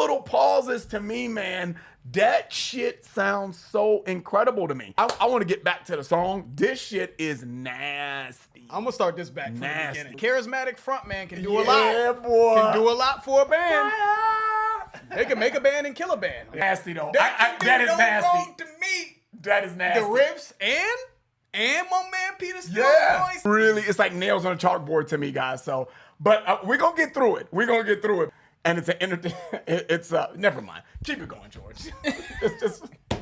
little pauses to me, man, that shit sounds so incredible to me. I want to get back to the song. This shit is nasty. I'm gonna start this back from the beginning. Charismatic frontman can do a lot. Yeah, boy. Can do a lot for a band. They can make a band and kill a band. Nasty though. That is nasty. Wrong to me. That is nasty. The riffs and my man Peter Steele's voice. Really, it's like nails on a chalkboard to me, guys. So, but we're gonna get through it. We're gonna get through it. And it's never mind. Keep it going, George.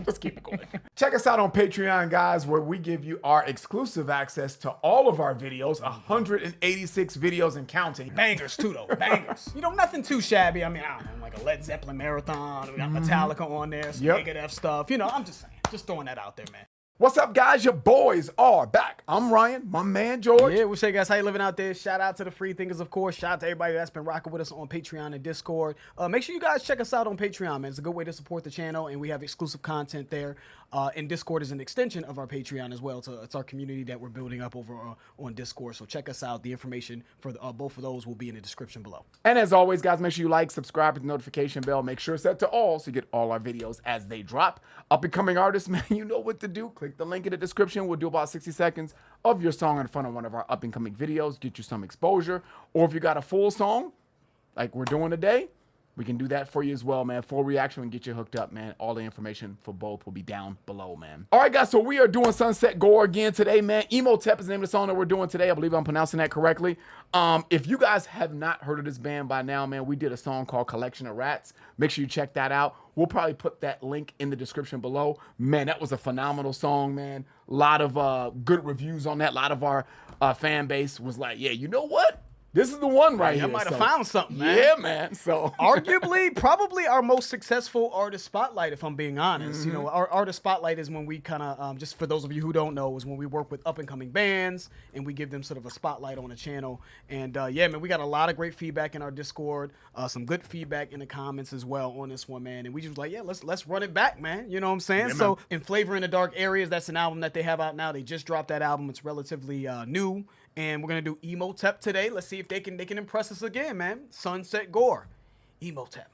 just keep it going. Check us out on Patreon, guys, where we give you our exclusive access to all of our videos, 186 videos and counting. Bangers too, though. Bangers. You know, nothing too shabby. I mean, I don't know, like a Led Zeppelin marathon. We got Metallica on there, some Megadeth stuff. You know, I'm just saying, just throwing that out there, man. What's up, guys? Your boys are back. I'm Ryan, my man George. Yeah, what's up, guys? How you living out there? Shout out to the free thinkers, of course. Shout out to everybody that's been rocking with us on Patreon and Discord. Make sure you guys check us out on Patreon, man. It's a good way to support the channel, and we have exclusive content there. And Discord is an extension of our Patreon as well. So it's our community that we're building up over on Discord. So check us out. The information for both of those will be in the description below. And as always, guys, make sure you like, subscribe, hit the notification bell. Make sure it's set to all so you get all our videos as they drop. Up and coming artists, man, you know what to do. Click the link in the description. We'll do about 60 seconds of your song in front of one of our up and coming videos, get you some exposure. Or if you got a full song, like we're doing today, we can do that for you as well, man. Full reaction and get you hooked up, man. All the information for both will be down below, man. All right, guys, so we are doing Sunset Gore again today, man. Emotep is the name of the song that we're doing today. I believe I'm pronouncing that correctly. If you guys have not heard of this band by now, man, we did a song called Collection of Rats. Make sure you check that out. We'll probably put that link in the description below. Man, that was a phenomenal song, man. A lot of good reviews on that. A lot of our fan base was like, yeah, you know what? This is the one right here. I might have found something, man. Yeah, man. So arguably, probably our most successful artist spotlight, if I'm being honest. You know, our artist spotlight is when we kind of, just for those of you who don't know, is when we work with up and coming bands and we give them sort of a spotlight on the channel. And yeah, man, we got a lot of great feedback in our Discord, some good feedback in the comments as well on this one, man. And we just like, yeah, let's run it back, man. You know what I'm saying? Yeah, so in Flavor in the Dark Areas, that's an album that they have out now. They just dropped that album. It's relatively new. And we're gonna do Emotep today. Let's see if they can impress us again, man. Sunset Gore, Emotep.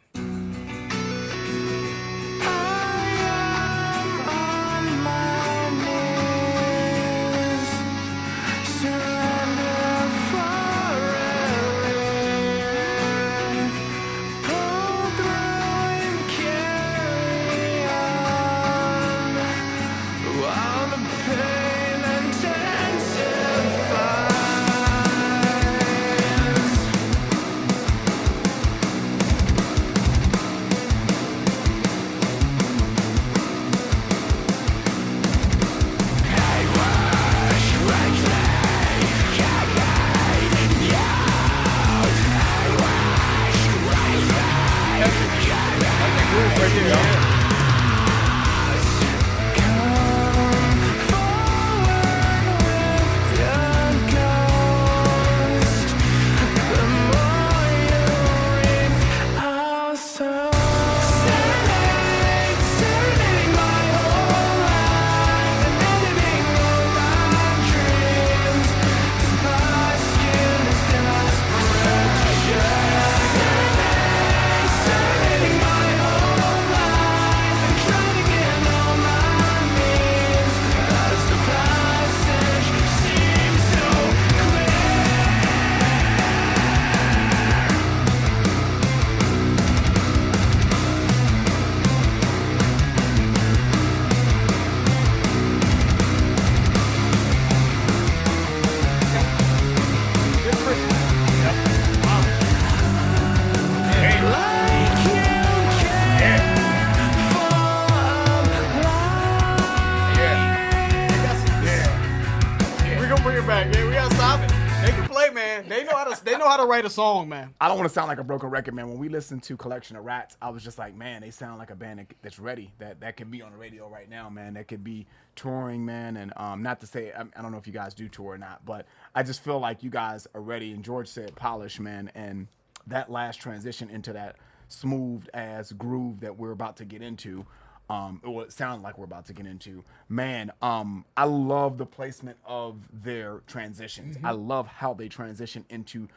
They know how to write a song, man. I don't want to sound like a broken record, man. When we listened to Collection of Rats, I was just like, man, they sound like a band that's ready. That can be on the radio right now, man. That could be touring, man. And not to say, I don't know if you guys do tour or not, but I just feel like you guys are ready. And George said polish, man. And that last transition into that smooth ass groove that we're about to get into, it sounds like we're about to get into, man. I love the placement of their transitions. I love how they transition into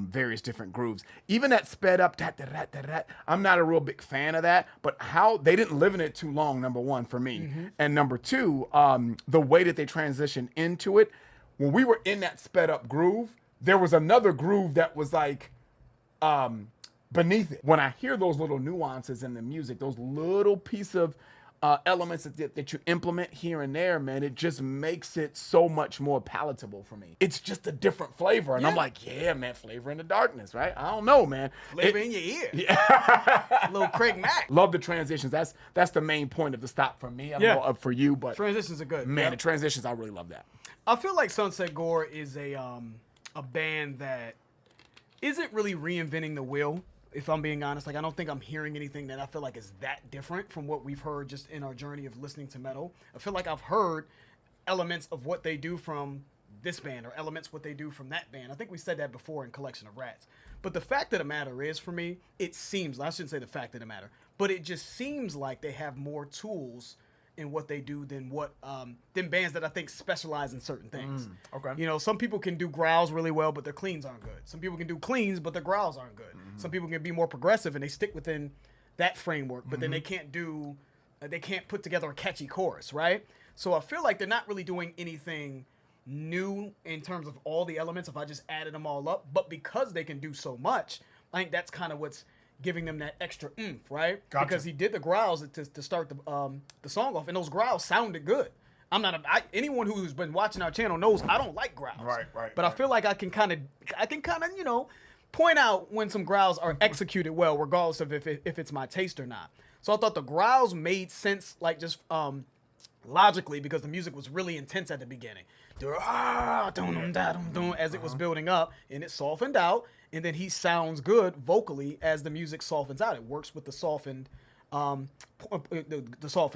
various different grooves. Even that sped up, I'm not a real big fan of that, but how they didn't live in it too long, number one, for me. And number two, the way that they transitioned into it, when we were in that sped up groove, there was another groove that was like beneath it. When I hear those little nuances in the music, those little piece of elements that you implement here and there, man, it just makes it so much more palatable for me. It's just a different flavor. And I'm like, yeah, man, flavor in the darkness, right? I don't know, man. Flavor in your ear. Yeah. Little Craig Mack. Love the transitions. That's the main point of the stop for me. I don't know for you, but transitions are good. Man, the transitions, I really love that. I feel like Sunset Gore is a band that isn't really reinventing the wheel. If I'm being honest, like I don't think I'm hearing anything that I feel like is that different from what we've heard just in our journey of listening to metal. I feel like I've heard elements of what they do from this band or elements what they do from that band. I think we said that before in Collection of Rats. But the fact of the matter is, for me, it seems, I shouldn't say the fact of the matter, but it just seems like they have more tools in what they do than bands that I think specialize in certain things. Okay. You know, some people can do growls really well, but their cleans aren't good. Some people can do cleans, but their growls aren't good. Some people can be more progressive and they stick within that framework, but then they can't put together a catchy chorus, right? So I feel like they're not really doing anything new in terms of all the elements if I just added them all up. But because they can do so much, I think that's kind of what's giving them that extra oomph, right? Gotcha. Because he did the growls to start the song off, and those growls sounded good. Anyone who's been watching our channel knows I don't like growls. Right. But I feel like I can kind of, you know, point out when some growls are executed well, regardless of if it's my taste or not. So I thought the growls made sense, like just logically, because the music was really intense at the beginning. As it was building up, and it softened out, and then he sounds good vocally as the music softens out. It works with the softened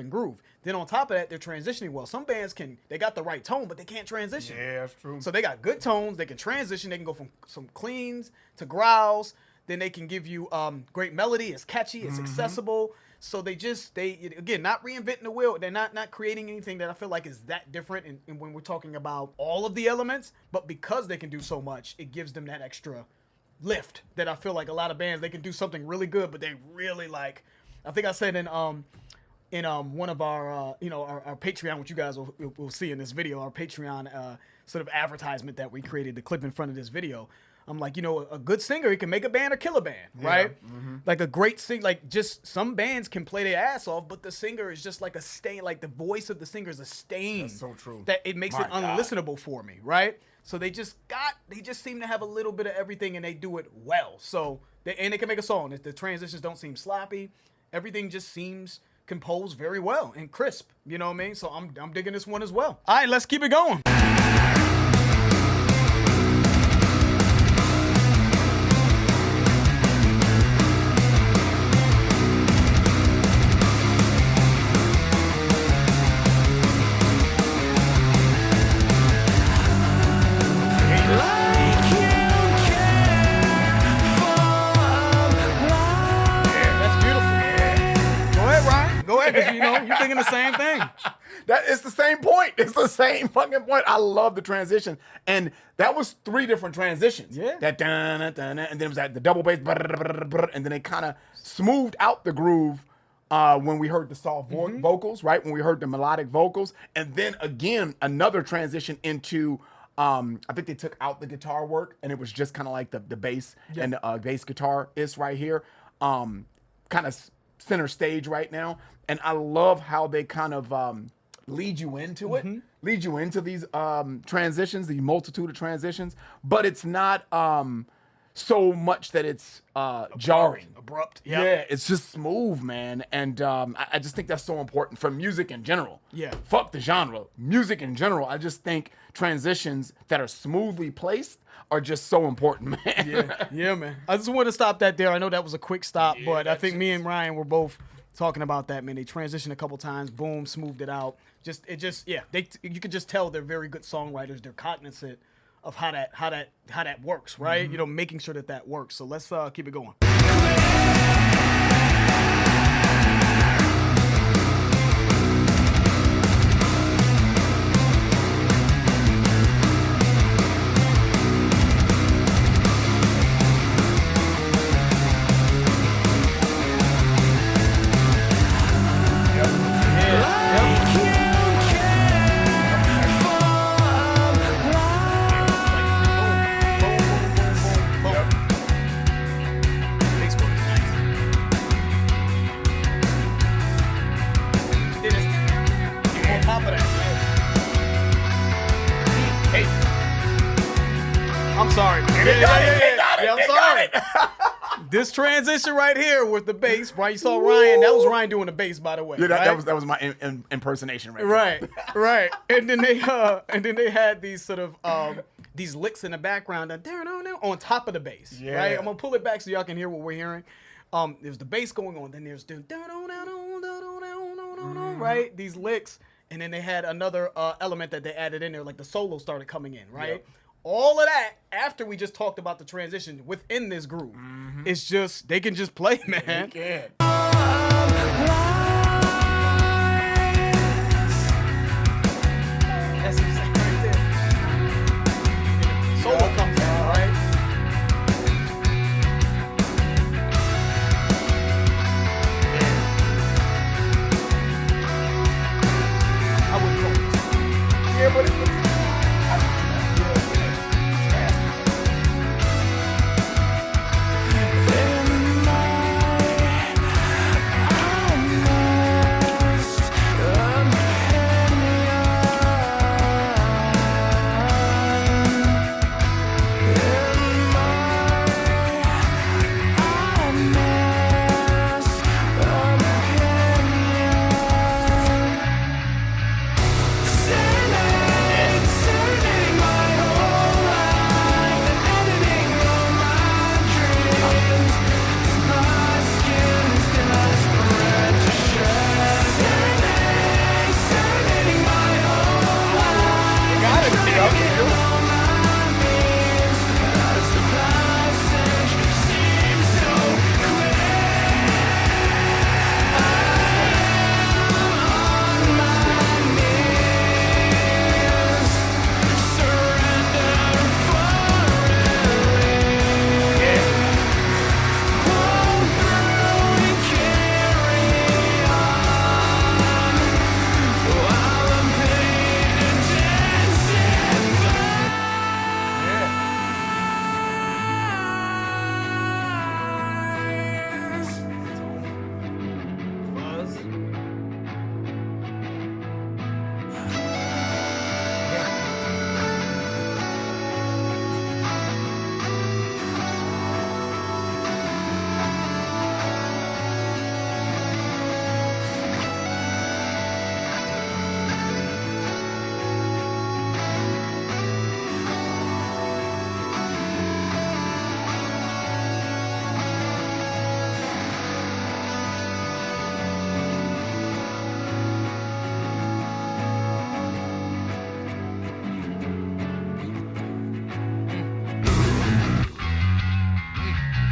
groove. Then on top of that, they're transitioning well. Some bands they got the right tone, but they can't transition. Yeah, that's true. So they got good tones. They can transition. They can go from some cleans to growls. Then they can give you great melody. It's catchy. It's accessible. So they again, not reinventing the wheel. They're not creating anything that I feel like is that different. And when we're talking about all of the elements, but because they can do so much, it gives them that extra lift that I feel like a lot of bands, they can do something really good, but they really like. I think I said in one of our our Patreon, which you guys will see in this video, our Patreon sort of advertisement that we created, the clip in front of this video. I'm like, you know, a good singer, he can make a band or kill a band, right? Like a great singer, like just some bands can play their ass off, but the singer is just like a stain, like the voice of the singer is a stain. That's so true. That it makes it unlistenable for me, right? So they just seem to have a little bit of everything and they do it well. So they can make a song. The transitions don't seem sloppy. Everything just seems composed very well and crisp. You know what I mean? So I'm digging this one as well. All right, let's keep it going. Because you know you're thinking the same thing. It's the same point. It's the same fucking point. I love the transition, and that was 3 different transitions. Yeah. That dun, and then it was the double bass, and then they kind of smoothed out the groove when we heard the soft vocals, right? When we heard the melodic vocals, and then again another transition into. I think they took out the guitar work, and it was just kind of like the bass and the bass guitar is right here, kind of center stage right now. And I love how they kind of lead you into it, lead you into these transitions, the multitude of transitions, but it's not so much that it's jarring. Abrupt. Yep. Yeah, it's just smooth, man. And I just think that's so important for music in general. Yeah. Fuck the genre. Music in general, I just think transitions that are smoothly placed are just so important, man. Yeah, man. I just want to stop that there. I know that was a quick stop, but I think me and Ryan were both talking about that, man. They transitioned a couple times, boom, smoothed it out. You could just tell they're very good songwriters. They're cognizant of how that works, right? You know, making sure that works. So let's keep it going. Yeah, I'm sorry. This transition right here with the bass, right? You saw Ryan. That was Ryan doing the bass, by the way. Yeah, right? that was my impersonation right there. Right. And then they had these sort of these licks in the background on top of the bass. Yeah. Right. I'm gonna pull it back so y'all can hear what we're hearing. There's the bass going on. Then there's right, these licks, and then they had another element that they added in there, like the solo started coming in, right? Yep. All of that after we just talked about the transition within this groove. It's just they can just play, man. They can. That's what I'm saying right there. Solo comes in, right? I wouldn't call it. Yeah, but it's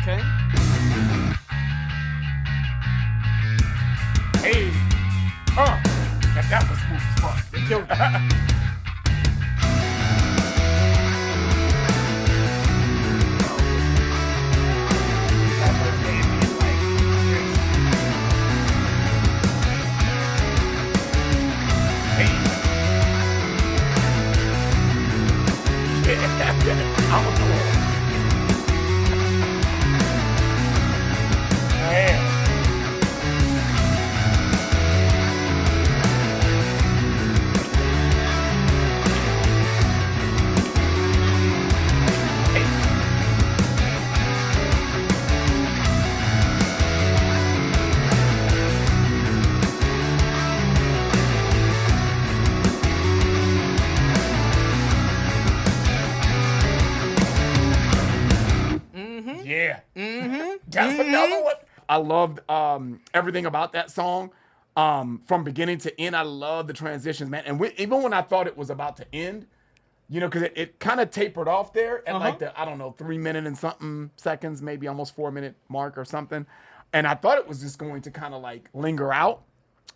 Okay. hey, that was smooth as fuck. They killed it. That's another one. I loved everything about that song. From beginning to end, I love the transitions, man. And even when I thought it was about to end, you know, because it kind of tapered off there at like the, I don't know, 3 minute and something seconds, maybe almost 4 minute mark or something. And I thought it was just going to kind of like linger out,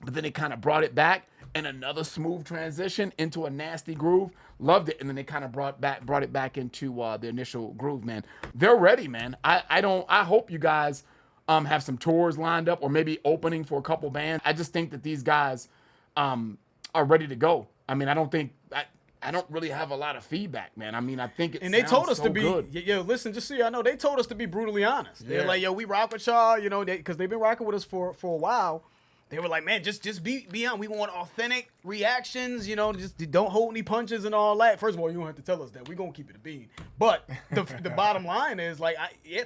but then it kind of brought it back and another smooth transition into a nasty groove. Loved it. And then they kind of brought it back into the initial groove, man. They're ready, man. I hope you guys have some tours lined up or maybe opening for a couple bands. I just think that these guys are ready to go. I mean, I don't really have a lot of feedback, man. I mean, I think and they told us so to be, good. yo, listen, just so y'all know, they told us to be brutally honest. Yeah. They're like, yo, we rock with y'all, you know, because they've been rocking with us for a while. They were like, man, just be on. We want authentic reactions, you know, just don't hold any punches and all that. First of all, you don't have to tell us that. We're going to keep it a bean. But the bottom line is, like,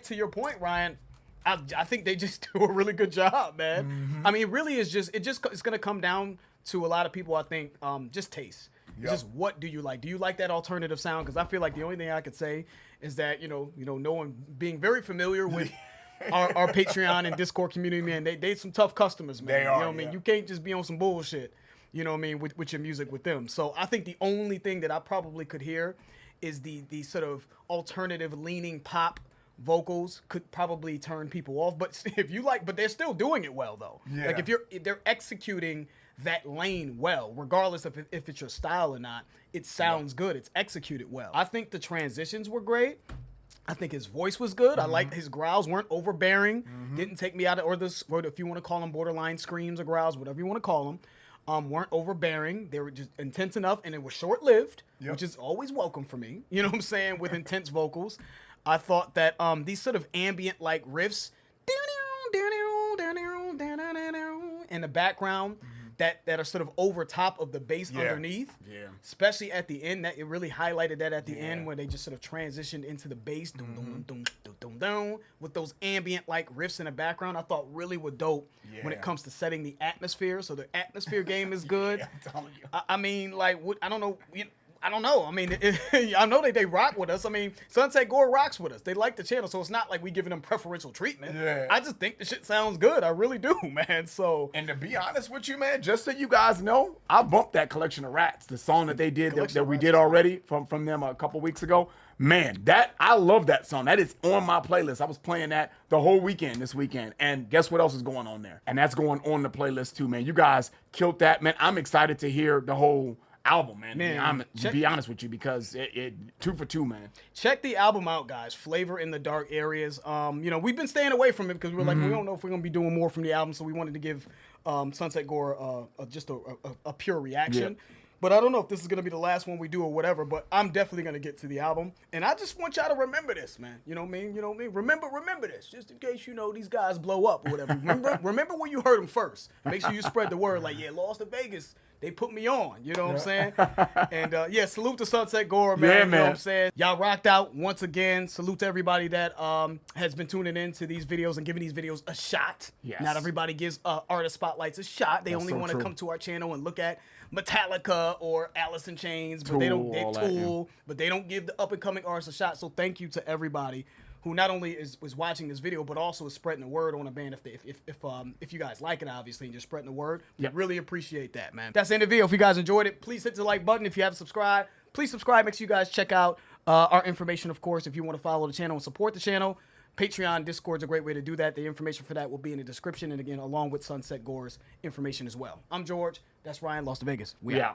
to your point, Ryan, I think they just do a really good job, man. Mm-hmm. I mean, it really is it's going to come down to a lot of people, I think, just taste. Yep. Just what do you like? Do you like that alternative sound? Because I feel like the only thing I could say is that, knowing, being very familiar with our Patreon and Discord community, man, they some tough customers, man. They are, you know what I mean? You can't just be on some bullshit, you know what I mean, with your music with them. So I think the only thing that I probably could hear is the sort of alternative leaning pop vocals could probably turn people off. But but they're still doing it well, though. Yeah. Like if they're executing that lane well, regardless of if it's your style or not, it sounds good. It's executed well. I think the transitions were great. I think his voice was good. I like his growls weren't overbearing. Didn't take me out of, or if you want to call them borderline screams or growls, whatever you want to call them, weren't overbearing. They were just intense enough, and it was short-lived, which is always welcome for me. You know what I'm saying? With intense vocals, I thought that these sort of ambient like riffs in the background that are sort of over top of the bass underneath. Yeah. Especially at the end, that it really highlighted that at the end where they just sort of transitioned into the bass with those ambient like riffs in the background. I thought really were dope when it comes to setting the atmosphere. So the atmosphere game is good. I'm telling you. I mean, like, I don't know. I don't know. I mean, I know that they rock with us. I mean, Sunset Gore rocks with us. They like the channel, so it's not like we giving them preferential treatment. Yeah. I just think the shit sounds good. I really do, man. So, and to be honest with you, man, just so you guys know, I bumped that Collection of Rats, the song that they did that we did already from them a couple weeks ago. Man, I love that song. That is on my playlist. I was playing that the whole weekend this weekend. And guess what else is going on there? And that's going on the playlist too, man. You guys killed that, man. I'm excited to hear the whole album, man. To be honest with you, because it 2 for 2, man. Check the album out, guys. Flavor in the Dark Areas. We've been staying away from it because we're like, we don't know if we're gonna be doing more from the album, so we wanted to give Sunset Gore just a pure reaction. Yeah. But I don't know if this is gonna be the last one we do or whatever. But I'm definitely gonna get to the album, and I just want y'all to remember this, man. You know what I mean? You know what I mean? Remember this, just in case these guys blow up or whatever. Remember where you heard them first. Make sure you spread the word. Like, Lost in Vegas. They put me on, you know what I'm saying? And salute to Sunset Gore, man. You know what I'm saying? Y'all rocked out once again. Salute to everybody that has been tuning in to these videos and giving these videos a shot. Yes. Not everybody gives artist spotlights a shot. They only want to come to our channel and look at Metallica or Alice in Chains, but they don't get Tool, but they don't give the up and coming artists a shot. So thank you to everybody who not only is watching this video, but also is spreading the word on a band if you guys like it, obviously, and just spreading the word. Yep. Really appreciate that, man. That's the end of the video. If you guys enjoyed it, please hit the like button. If you haven't subscribed, please subscribe. Make sure you guys check out our information, of course, if you want to follow the channel and support the channel. Patreon, Discord's a great way to do that. The information for that will be in the description, and again, along with Sunset Gore's information as well. I'm George. That's Ryan, Lost to Vegas. We out.